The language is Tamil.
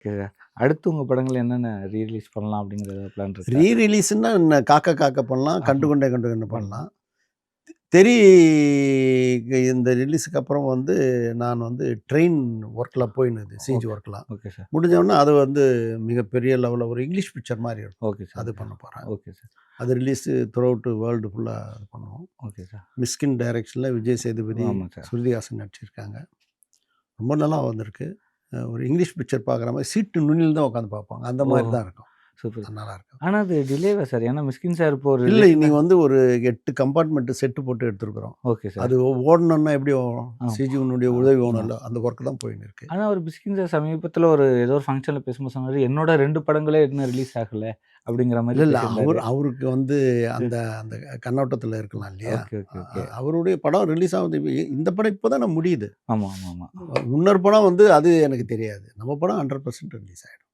Okay sir. அடுத்து உங்க படங்கள் என்னென்ன ரிலீஸ் பண்ணலாம் அப்படிங்கிற பிளான் இருக்கா? ரிலீஸ்ன்னா என்ன காக்கா காக்க பண்ணலாம், கண்டு ஆமா. கொண்டே கண்டு கொண்டே பண்ணலாம். தெறி இந்த ரிலீஸுக்கு அப்புறம் வந்து நான் வந்து ட்ரெயின் ஒர்க்ல போயினுது சிஜி ஓகே. ஒர்க்லாம். Okay sir. முடிஞ்சோனே அது வந்து மிகப்பெரிய லெவல்ல ஒரு இங்கிலீஷ் பிக்சர் மாரி இருக்கும். Okay sir. அது ஓகே. பண்ண போறேன். Okay sir. அது ரிலீஸ் த்ரூ அவுட் வேர்ல்டு ஃபுல்லா இது பண்ணுவோம். Okay sir. மிஸ்கின் டைரக்ஷன்ல விஜய் சேதுபதி, ஆமா சார். ஸ்ருதிஹாசன் நடிச்சிருக்காங்க. ரொம்ப நல்லா வந்திருக்கு. ஒரு இங்கிலீஷ் பிக்சர் பார்க்குற மாரி சீட்டு நுனியில தான் உட்காந்து பார்ப்பாங்க. அந்த மாரி ஓஹோ! தான் இருக்கும். சூப்பர். அது நல்லாயிருக்கும். ஆனா அது டிலேவா சார்? ஏன்னா மிஸ்கின் சார் இப்போ ஒரு இல்ல ரிலேஷனா இன்னைக்கு வந்து ஒரு 8 கம்பார்ட்மெண்ட் செட்டு போட்டு எடுத்துருக்குறோம். Okay sir. அது ஓடணும்னா எப்படி ஓடும்? ஆமா. சிஜிவினுடைய உதவி ஆமா. வேணும்ல. அந்த ஒர்க் தான் போயின்னு இருக்கு. ஆனா ஒரு மிஸ்கின் சார் சமீபத்தில ஒரு ஏதோ ஒரு ஃபங்ஷன்ல பேசும்போது சொன்னாரு, என்னோட 2 படங்களே இன்னும் ரிலீஸ் ஆகல அப்படிங்கிற மாரி இல்ல பேசியிருந்தாரு. அவருக்கு வந்து அந்த அந்த கண்ணோட்டத்துல இருக்கலாம் இல்லையா? Okay, okay, okay. அவருடைய படம் ரிலீஸ் ஆகுது. இந்த படம் இப்ப தானே முடியுது. ஆமா, ஆமா, ஆமா. இன்னொரு படம் வந்து அது எனக்கு தெரியாது. நம்ம படம் 100% ரிலீஸ் ஆயிடும்.